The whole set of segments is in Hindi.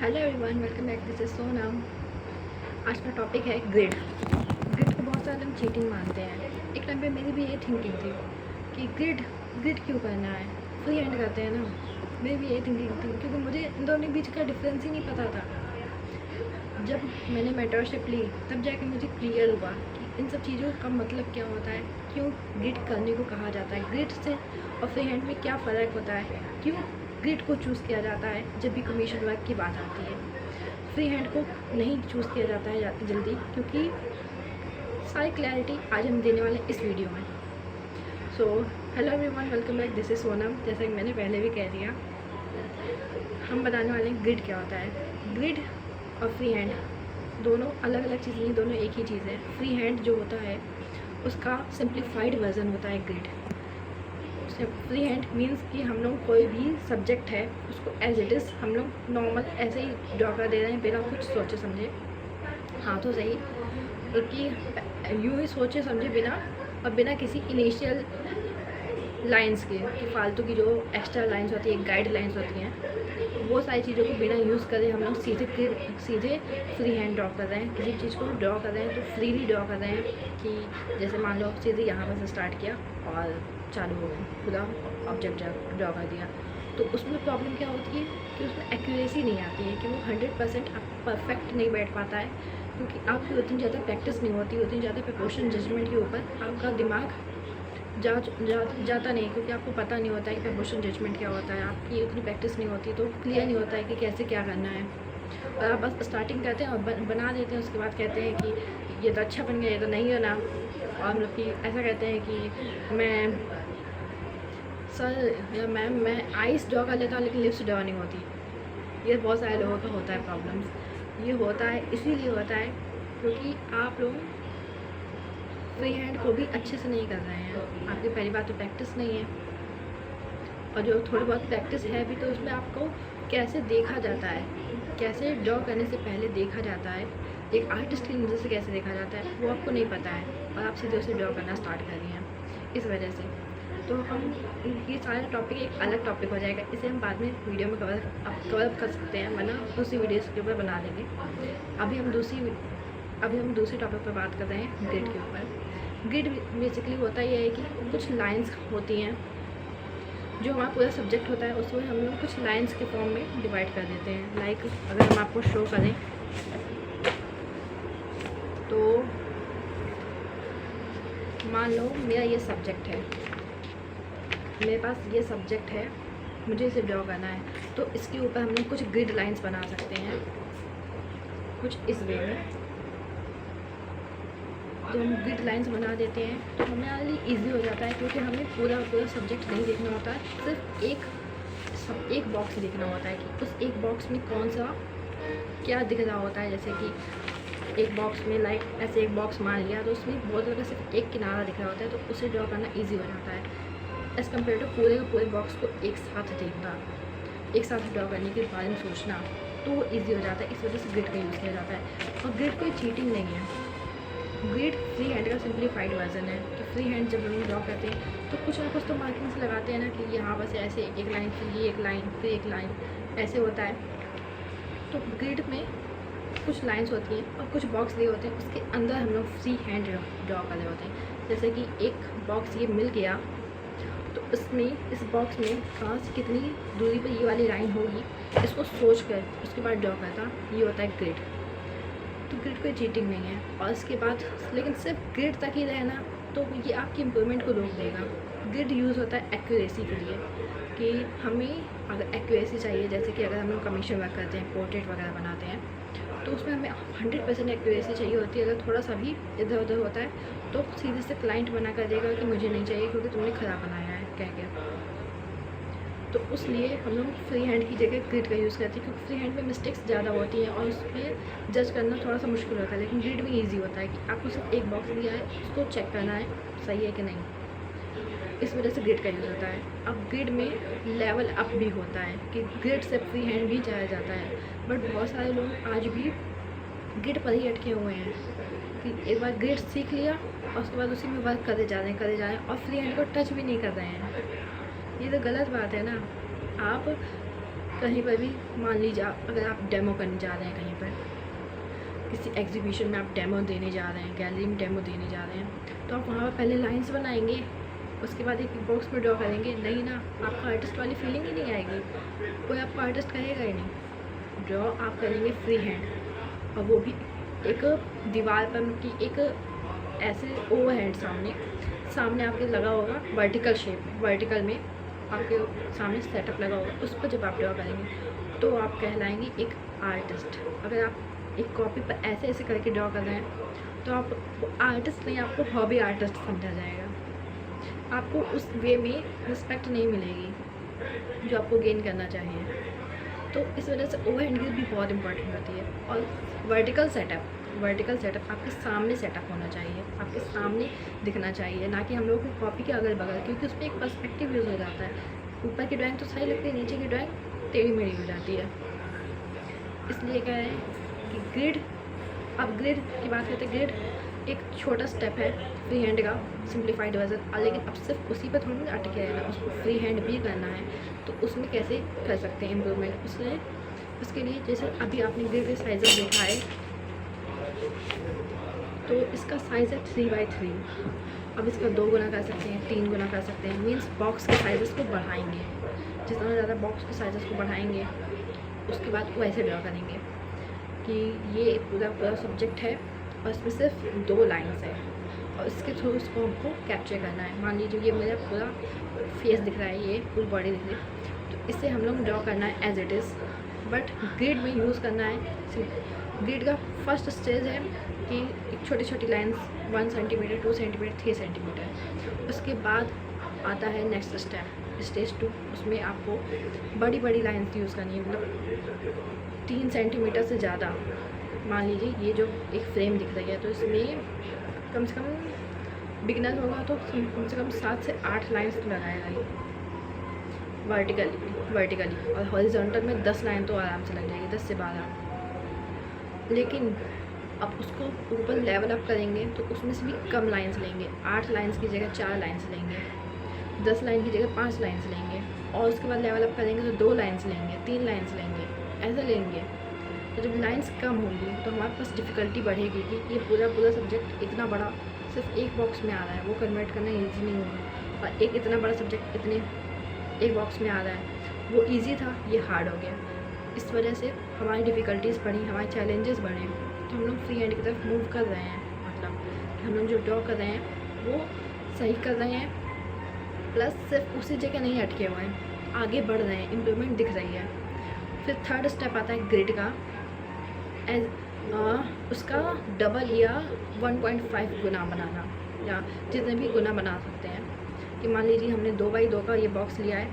Hello everyone, welcome back. This is Sonam. आज का टॉपिक है ग्रिड। ग्रिड को बहुत सारे लोग चीटिंग मानते हैं। एक टाइम पे मेरी भी ये थिंकिंग थी कि ग्रिड ग्रिड क्यों करना है, फ्री हैंड करते हैं ना। मेरी भी यही थिंकिंग थी क्योंकि मुझे इन दोनों के बीच का डिफरेंस ही नहीं पता था। जब मैंने मेंटरशिप ली तब जाके मुझे क्लियर हुआ कि इन सब चीज़ों का मतलब क्या होता है, क्यों ग्रिड करने को कहा जाता है, ग्रिड से और फ्री हैंड में क्या फ़र्क होता है, क्यों ग्रिड को चूज़ किया जाता है जब भी कमीशन वर्क की बात आती है। फ्री हैंड को नहीं चूज़ किया जाता है जल्दी, क्योंकि सारी क्लैरिटी आज हम देने वाले हैं इस वीडियो में। So hello everyone, welcome back. This is Sonam. जैसा कि मैंने पहले भी कह दिया, हम बताने वाले हैं ग्रिड क्या होता है। ग्रिड और फ्री हैंड दोनों अलग अलग चीज़ नहीं, दोनों एक ही चीज़ है। फ्री हैंड जो होता है उसका सिंप्लीफाइड वर्जन होता है ग्रिड। फ्री हैंड मीन्स कि हम लोग कोई भी सब्जेक्ट है उसको एज इट इज़ हम लोग नॉर्मल ऐसे ही ड्रॉ कर दे रहे हैं बिना कुछ सोचे समझे। हाँ तो सही, बल्कि यूँ ही सोचे समझे बिना और बिना किसी इनिशियल लाइंस के, कि फालतू की जो एक्स्ट्रा लाइंस होती है, गाइड लाइंस होती हैं, वो सारी चीज़ों को बिना यूज़ करे हम लोग सीधे फ्री हैंड ड्रॉ कर रहे हैं। किसी चीज़ को ड्रॉ कर रहे हैं तो फ्रीली ड्रॉ कर रहे हैं कि जैसे मान लो सीधे यहाँ पर से स्टार्ट किया और चालू हो गया, पूरा ऑब्जेक्ट ड्रॉ कर दिया। तो उसमें प्रॉब्लम क्या होती है कि उसमें एक्यूरेसी नहीं आती है, कि वो 100% परफेक्ट नहीं बैठ पाता है, क्योंकि आपकी उतनी ज़्यादा प्रैक्टिस नहीं होती, उतनी ज़्यादा प्रपोर्शन जजमेंट के ऊपर आपका दिमाग जाता नहीं, क्योंकि आपको पता नहीं होता है कि प्रपोर्शन जजमेंट क्या होता है। आपकी उतनी प्रैक्टिस नहीं होती तो क्लियर नहीं होता है कि कैसे क्या करना है। और आप बस स्टार्टिंग करते हैं और बना देते हैं, उसके बाद कहते हैं कि ये तो अच्छा बन गया, ये तो नहीं बना। और मतलब कि ऐसा कहते हैं कि मैं सर या मैम मैं आइस ड्रॉ कर लेता हूँ लेकिन लिप्स ड्रॉ नहीं होती। ये बहुत सारे लोगों का होता है प्रॉब्लम्स। ये होता है इसीलिए होता है क्योंकि आप लोग फ्री हैंड को भी अच्छे से नहीं कर रहे हैं। आपकी पहली बात तो प्रैक्टिस नहीं है, और जो थोड़ी बहुत प्रैक्टिस है भी तो उसमें आपको कैसे देखा जाता है, कैसे ड्रॉ करने से पहले देखा जाता है, एक आर्टिस्ट की नज़र से कैसे देखा जाता है, वो आपको नहीं पता है और आप सीधे उसे ड्रॉ करना स्टार्ट कर रही हैं। इस वजह से तो हम ये सारा टॉपिक एक अलग टॉपिक हो जाएगा, इसे हम बाद में वीडियो में कवर अप कर सकते हैं, वरना दूसरी वीडियोस के ऊपर बना देंगे। अभी हम दूसरी टॉपिक पर बात कर रहे हैं ग्रिड के ऊपर। ग्रिड बेसिकली होता ये है कि कुछ लाइंस होती हैं, जो हमारा पूरा सब्जेक्ट होता है उसमें हम लोग कुछ लाइंस के फॉर्म में डिवाइड कर देते हैं। लाइक अगर हम आपको शो करें तो मान लो मेरा ये सब्जेक्ट है, मेरे पास ये सब्जेक्ट है, मुझे इसे ड्रॉ करना है, तो इसके ऊपर हम लोग कुछ ग्रिड लाइंस बना सकते हैं कुछ इस वे में। तो हम ग्रिड लाइंस बना देते हैं तो हमारे लिए ईजी हो जाता है, क्योंकि हमें पूरा सब्जेक्ट नहीं देखना होता, सिर्फ एक बॉक्स देखना होता है कि उस एक बॉक्स में कौन सा क्या दिख रहा होता है। जैसे कि एक बॉक्स में लाइक ऐसे एक बॉक्स मान लिया तो उसमें बहुत ज़्यादा सिर्फ एक किनारा दिख रहा होता है, तो उसे ड्रॉ करना ईजी हो जाता है एज़ कम्पेयर टू पूरे के पूरे बॉक्स को एक साथ देखना, एक साथ ड्रॉ करने के बारे में सोचना, तो वो ईजी हो जाता है। इस वजह से ग्रिड का यूज़ किया जाता है। और ग्रिड कोई चीटिंग नहीं है, ग्रिड फ्री हैंड का सिंप्लीफाइड वर्जन है। कि फ्री हैंड जब हम ड्रॉ करते हैं तो कुछ ना कुछ तो मार्किंग्स लगाते हैं ना, कि यहाँ बस ऐसे एक लाइन, फिर ये एक लाइन, फिर एक लाइन, ऐसे होता है। तो ग्रिड में कुछ लाइंस होती हैं और कुछ बॉक्स दिए होते हैं, उसके अंदर हम लोग फ्री हैंड ड्रॉ कर रहे होते हैं। जैसे कि एक बॉक्स ये मिल गया तो इसमें इस बॉक्स में कहाँ से कितनी दूरी पर ये वाली लाइन होगी, इसको सोच कर उसके बाद ड्रॉ करता, ये होता है ग्रिड। तो ग्रिड कोई चीटिंग नहीं है। और इसके बाद लेकिन सिर्फ ग्रिड तक ही रहना तो ये आपकी इम्प्रूवमेंट को रोक देगा। ग्रिड यूज़ होता है एक्यूरेसी के लिए, कि हमें अगर एक्यूरेसी चाहिए, जैसे कि अगर हम लोग कमीशन वर्क करते हैं, पोर्ट्रेट वगैरह बनाते हैं, तो उसमें हमें 100% एक्यूरेसी चाहिए होती है। अगर थोड़ा सा भी इधर उधर होता है तो सीधे से क्लाइंट मना कर देगा कि मुझे नहीं चाहिए क्योंकि तुमने ख़राब बनाया है कह के। तो उसलिए हम लोग फ्री हैंड की जगह ग्रिड का यूज़ करते हैं, क्योंकि फ्री हैंड में मिस्टेक्स ज़्यादा होती हैं और उसमें जज करना थोड़ा सा मुश्किल होता है। लेकिन ग्रिड में ईजी होता है कि आपको सिर्फ एक बॉक्स दिया है, उसको चेक करना है सही है कि नहीं। इस वजह से ग्रिड का यूज़ होता है। अब ग्रिड में लेवल अप भी होता है कि ग्रिड से फ्री हैंड भी जाया जाता है, बट बहुत सारे लोग आज भी ग्रिड पर ही अटके हुए हैं कि एक बार ग्रिड सीख लिया और उसके बाद उसी में वर्क करे जा रहे हैं और फ्री हैंड को टच भी नहीं कर रहे हैं। ये तो गलत बात है ना। आप कहीं पर भी मान लीजिए अगर आप डेमो करने जा रहे हैं, कहीं पर किसी एग्जीबिशन में आप डेमो देने जा रहे हैं, गैलरी में डेमो देने जा रहे हैं, तो आप वहाँ पर पहले लाइंस बनाएंगे, उसके बाद एक बॉक्स में ड्रॉ करेंगे? नहीं ना, आपको आर्टिस्ट वाली फीलिंग ही नहीं आएगी, कोई आपको आर्टिस्ट कहेगा ही नहीं। ड्रॉ आप करेंगे फ्री हैंड, और वो भी एक दीवार पर की एक ऐसे ओवरहेड सामने आपके लगा होगा वर्टिकल शेप में, वर्टिकल में आपके सामने सेटअप लगा होगा, उस पर जब आप ड्रॉ करेंगे तो आप कहलाएंगे एक आर्टिस्ट। अगर आप एक कॉपी पर ऐसे ऐसे करके ड्रॉ कर रहे हैं तो आप आर्टिस्ट नहीं, आपको हॉबी आर्टिस्ट समझा जाएगा। आपको उस वे में रिस्पेक्ट नहीं मिलेगी जो आपको गेन करना चाहिए। तो इस वजह से ओवरहेड ग्रिप भी बहुत इंपॉर्टेंट होती है। और वर्टिकल सेटअप आपके सामने सेटअप होना चाहिए, आपके सामने दिखना चाहिए, ना कि हम लोगों को कॉपी के अगल बगल, क्योंकि उसमें एक पर्सपेक्टिव यूज़ हो जाता है। ऊपर की ड्राइंग तो सही लगती है, नीचे की ड्राइंग टेढ़ी मेढ़ी हो जाती है। इसलिए कह रहे हैं कि ग्रिड, अब ग्रिड की बात करते हैं, ग्रिड एक छोटा स्टेप है फ्री हैंड का सिंप्लीफाइड वर्जन, लेकिन अब सिर्फ उसी पर थोड़ी ना अटके रहना, उसको फ्री हैंड भी करना है। तो उसमें कैसे कर सकते हैं इम्प्रूवमेंट? उसके लिए जैसे अभी आपने ग्रिड के साइज़ देखा है, तो इसका साइज़ है 3x3। अब इसका 2 गुना कर सकते हैं, 3 गुना कर सकते हैं, मीन्स बॉक्स के साइज़ को बढ़ाएंगे। जितना ज़्यादा बॉक्स के साइज़ को बढ़ाएंगे उसके बाद वो ऐसे ड्रॉ करेंगे कि ये पूरा सब्जेक्ट है और इसमें सिर्फ 2 लाइन्स है और इसके थ्रू इसको हमको कैप्चर करना है। मान लीजिए ये मेरा पूरा फेस दिख रहा है, ये पूरी बॉडी दिख रही है, तो इससे हम लोग ड्रॉ करना है as it is, but grid में यूज़ करना है। ग्रिड का फर्स्ट स्टेज है कि एक छोटी छोटी लाइन्स 1 सेंटीमीटर, 2 सेंटीमीटर, 3 सेंटीमीटर। उसके बाद आता है नेक्स्ट स्टेप, स्टेज 2। उसमें आपको बड़ी बड़ी लाइन्स यूज़ करनी है, मतलब 3 सेंटीमीटर से ज़्यादा। मान लीजिए ये जो एक फ्रेम दिख रही है, तो इसमें कम से कम बिगनर होगा तो कम से कम 7 से 8 लाइन्स तो लगाएगा ये वर्टिकली, और हॉरिजॉन्टल में 10 लाइन तो आराम से लग जाएगी, 10 से 12। लेकिन अब उसको ऊपर लेवल अप करेंगे तो उसमें से भी कम लाइन्स लेंगे, 8 लाइन्स की जगह 4 लाइन्स लेंगे, 10 लाइन की जगह 5 लाइन्स लेंगे, और उसके बाद लेवल अप करेंगे तो 2 लाइन्स लेंगे, 3 लाइन्स लेंगे, ऐसे लेंगे। तो जब लाइन्स कम होंगी तो हमारे पास डिफ़िकल्टी बढ़ेगी कि ये पूरा सब्जेक्ट इतना बड़ा सिर्फ एक बॉक्स में आ रहा है, वो कन्वर्ट करना ईजी नहीं होगा। और एक इतना बड़ा सब्जेक्ट एक बॉक्स में आ रहा है, वो ईजी था, ये हार्ड हो गया। इस वजह से हमारी डिफ़िकल्टीज़ बढ़ी, हमारे चैलेंजेस बढ़े, तो हम लोग फ्री हैंड की तरफ मूव कर रहे हैं। मतलब हम लोग जो ड्रॉ कर रहे हैं वो सही कर रहे हैं, प्लस सिर्फ उसी जगह नहीं अटके हुए हैं, आगे बढ़ रहे हैं, इम्प्रूवमेंट दिख रही है। फिर थर्ड स्टेप आता है ग्रिड का, उसका डबल या 1.5 गुना बनाना, या जितने भी गुना बना सकते हैं। कि मान लीजिए हमने 2x2 का ये बॉक्स लिया है,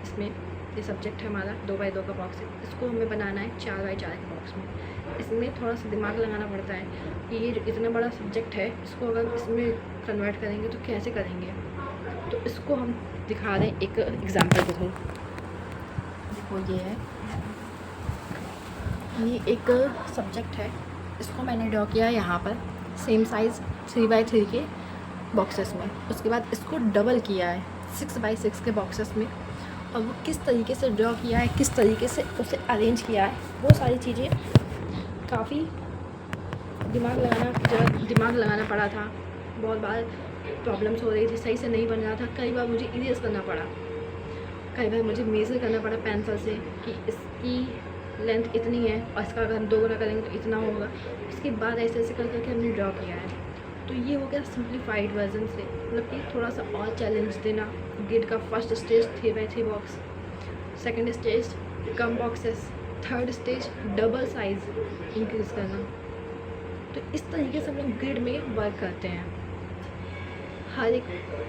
इसमें ये सब्जेक्ट है हमारा 2x2 का बॉक्स है, इसको हमें बनाना है 4x4 के बॉक्स में। इसमें थोड़ा सा दिमाग लगाना पड़ता है कि ये जो इतना बड़ा सब्जेक्ट है, इसको अगर इसमें कन्वर्ट करेंगे तो कैसे करेंगे। तो इसको हम दिखा रहे हैं एक एग्जाम्पल के थ्रू। देखो ये एक सब्जेक्ट है, इसको मैंने ड्रॉ किया है यहाँ पर सेम साइज़ 3x3 के बॉक्सेस में। उसके बाद इसको डबल किया है 6x6 के बॉक्सेस में, और वो किस तरीके से ड्रॉ किया है, किस तरीके से उसे अरेंज किया है, वो सारी चीज़ें काफ़ी दिमाग लगाना पड़ा था। बहुत बार प्रॉब्लम्स हो रही थी, सही से नहीं बन रहा था, कई बार मुझे इरेज करना पड़ा, कई बार मुझे मेज़र करना पड़ा पेंसिल से कि इसकी लेंथ इतनी है और इसका अगर हम 2 गुना करेंगे तो इतना होगा। इसके बाद ऐसे करके हमने ड्रॉ किया है। तो ये हो गया सिंप्लीफाइड वर्जन से, मतलब कि थोड़ा सा और चैलेंज देना। ग्रिड का first stage 3x3 box, second stage कम boxes, third stage double size increase करना। तो इस तरीके से हम लोग ग्रिड में वर्क करते हैं। हर एक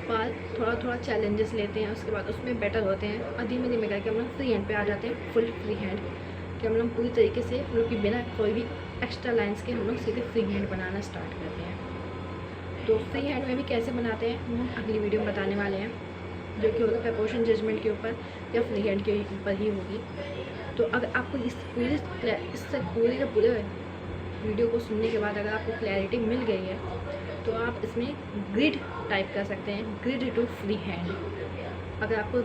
बार थोड़ा चैलेंजेस लेते हैं, उसके बाद उसमें बेटर होते हैं, और धीमे धीमे करके हम लोग फ्री हैंड पे आ जाते हैं, फुल फ्री हैंड कि हम लोग पूरी तरीके से हम लोग की बिना कोई भी एक्स्ट्रा लाइंस के हम लोग सीधे फ्री हैंड बनाना स्टार्ट करते हैं। तो फ्री हैंड में भी कैसे बनाते हैं वो हम अगली वीडियो में बताने वाले हैं, जो कि होगा प्रपोर्शन जजमेंट के ऊपर या फ्री हैंड के ऊपर ही होगी। तो अगर आपको इससे पूरे वीडियो को सुनने के बाद अगर आपको क्लैरिटी मिल गई है तो आप इसमें ग्रिड टाइप कर सकते हैं, ग्रिड टू फ्री हैंड। अगर आपको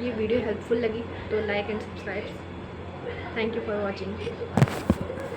ये वीडियो हेल्पफुल लगी तो like and subscribe thank you for watching.